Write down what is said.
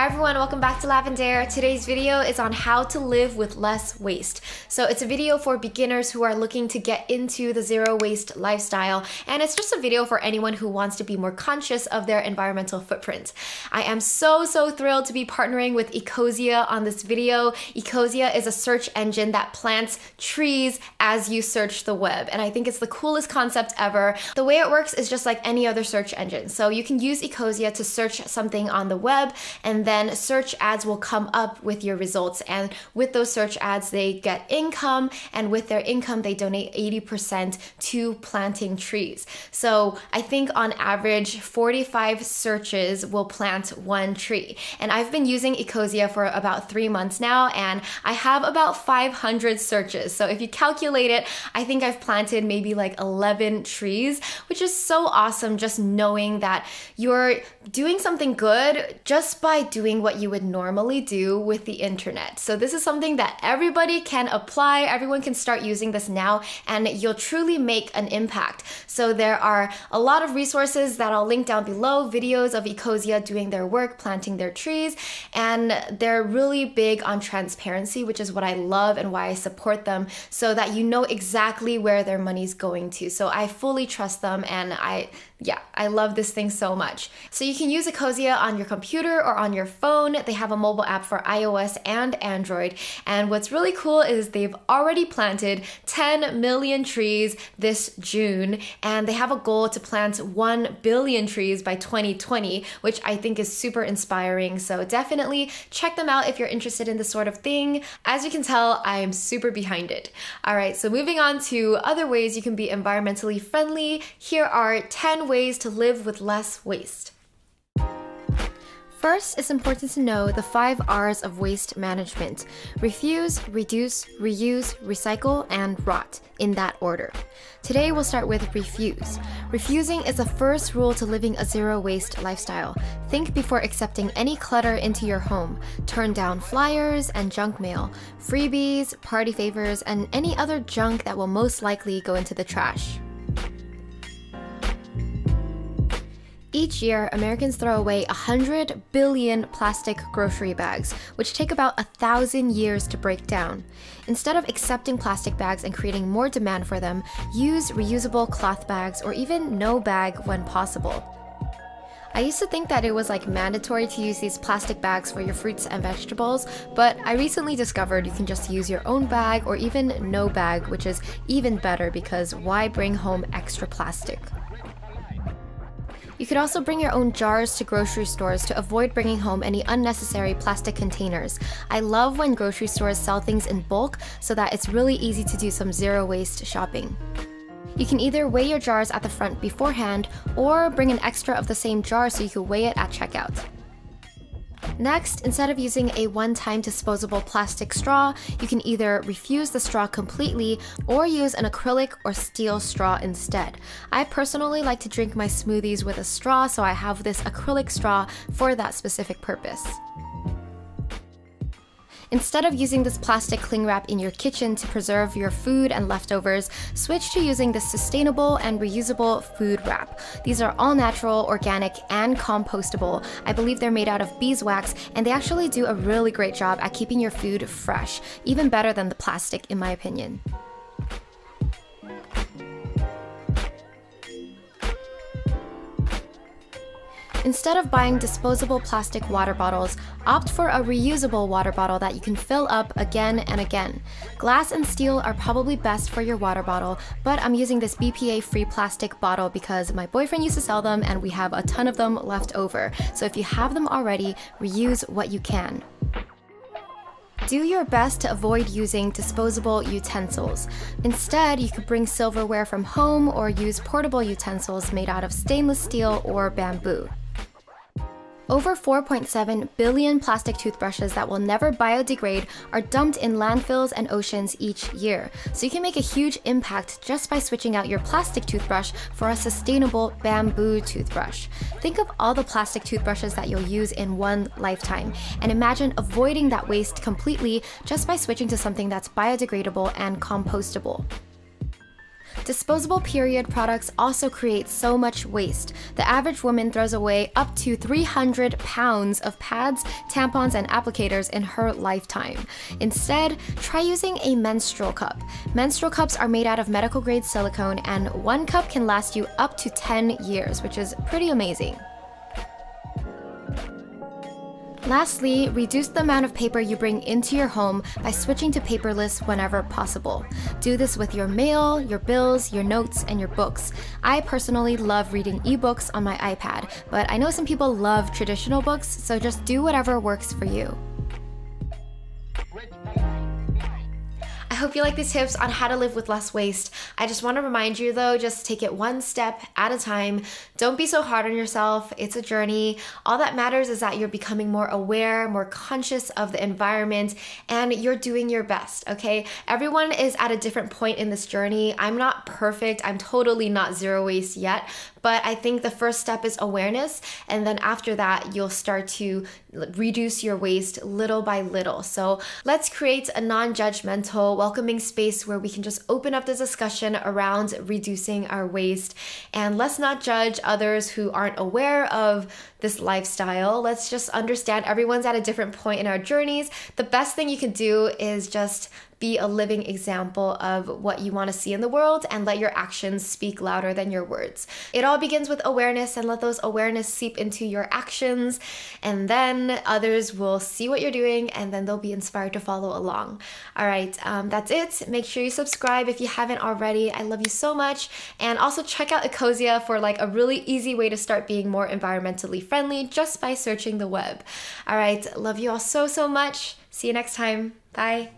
Hi everyone, welcome back to Lavendaire. Today's video is on how to live with less waste. So it's a video for beginners who are looking to get into the zero waste lifestyle, and it's just a video for anyone who wants to be more conscious of their environmental footprint. I am so thrilled to be partnering with ECOSIA on this video. ECOSIA is a search engine that plants trees as you search the web, and I think it's the coolest concept ever. The way it works is just like any other search engine. So you can use ECOSIA to search something on the web, and then search ads will come up with your results, and with those search ads they get income, and with their income they donate 80% to planting trees. So I think on average 45 searches will plant one tree, and I've been using ECOSIA for about 3 months now, and I have about 500 searches. So if you calculate it, I think I've planted maybe like 11 trees, which is so awesome, just knowing that you're doing something good just by doing what you would normally do with the internet. So this is something that everybody can apply, everyone can start using this now, and you'll truly make an impact. So there are a lot of resources that I'll link down below, videos of ECOSIA doing their work, planting their trees, and they're really big on transparency, which is what I love and why I support them, so that you know exactly where their money's going to. So I fully trust them, and I love this thing so much. So you can use ECOSIA on your computer or on your phone. They have a mobile app for iOS and Android. And what's really cool is they've already planted 10 million trees this June, and they have a goal to plant 1 billion trees by 2020, which I think is super inspiring. So definitely check them out if you're interested in this sort of thing. As you can tell, I am super behind it. All right, so moving on to other ways you can be environmentally friendly. Here are 10 ways to live with less waste. First, it's important to know the 5 R's of waste management: refuse, reduce, reuse, recycle, and rot, in that order. Today we'll start with refuse. Refusing is the first rule to living a zero waste lifestyle. Think before accepting any clutter into your home. Turn down flyers and junk mail, freebies, party favors, and any other junk that will most likely go into the trash. Each year, Americans throw away 100 billion plastic grocery bags, which take about 1,000 years to break down. Instead of accepting plastic bags and creating more demand for them, use reusable cloth bags or even no bag when possible. I used to think that it was like mandatory to use these plastic bags for your fruits and vegetables, but I recently discovered you can just use your own bag or even no bag, which is even better because why bring home extra plastic? You could also bring your own jars to grocery stores to avoid bringing home any unnecessary plastic containers. I love when grocery stores sell things in bulk so that it's really easy to do some zero waste shopping. You can either weigh your jars at the front beforehand or bring an extra of the same jar so you can weigh it at checkout. Next, instead of using a one-time disposable plastic straw, you can either refuse the straw completely or use an acrylic or steel straw instead. I personally like to drink my smoothies with a straw, so I have this acrylic straw for that specific purpose. Instead of using this plastic cling wrap in your kitchen to preserve your food and leftovers, switch to using this sustainable and reusable food wrap. These are all natural, organic, and compostable. I believe they're made out of beeswax, and they actually do a really great job at keeping your food fresh, even better than the plastic in my opinion. Instead of buying disposable plastic water bottles, opt for a reusable water bottle that you can fill up again and again. Glass and steel are probably best for your water bottle, but I'm using this BPA-free plastic bottle because my boyfriend used to sell them and we have a ton of them left over. So if you have them already, reuse what you can. Do your best to avoid using disposable utensils. Instead, you could bring silverware from home or use portable utensils made out of stainless steel or bamboo. Over 4.7 billion plastic toothbrushes that will never biodegrade are dumped in landfills and oceans each year, so you can make a huge impact just by switching out your plastic toothbrush for a sustainable bamboo toothbrush. Think of all the plastic toothbrushes that you'll use in one lifetime, and imagine avoiding that waste completely just by switching to something that's biodegradable and compostable. Disposable period products also create so much waste. The average woman throws away up to 300 pounds of pads, tampons, and applicators in her lifetime. Instead, try using a menstrual cup. Menstrual cups are made out of medical grade silicone, and one cup can last you up to 10 years, which is pretty amazing. Lastly, reduce the amount of paper you bring into your home by switching to paperless whenever possible. Do this with your mail, your bills, your notes, and your books. I personally love reading ebooks on my iPad, but I know some people love traditional books, so just do whatever works for you. I hope you like these tips on how to live with less waste. I just want to remind you though, just take it one step at a time. Don't be so hard on yourself. It's a journey. All that matters is that you're becoming more aware, more conscious of the environment, and you're doing your best, okay? Everyone is at a different point in this journey. I'm not perfect. I'm totally not zero waste yet, but I think the first step is awareness, and then after that, you'll start to reduce your waste little by little. So let's create a non-judgmental, welcoming space where we can just open up the discussion around reducing our waste, and let's not judge others who aren't aware of this lifestyle. Let's just understand everyone's at a different point in our journeys. The best thing you can do is just be a living example of what you want to see in the world and let your actions speak louder than your words. It all begins with awareness, and let those awareness seep into your actions, and then others will see what you're doing and then they'll be inspired to follow along. All right, that's it. Make sure you subscribe if you haven't already. I love you so much. And also check out ECOSIA for like a really easy way to start being more environmentally friendly just by searching the web. All right, love you all so much. See you next time. Bye.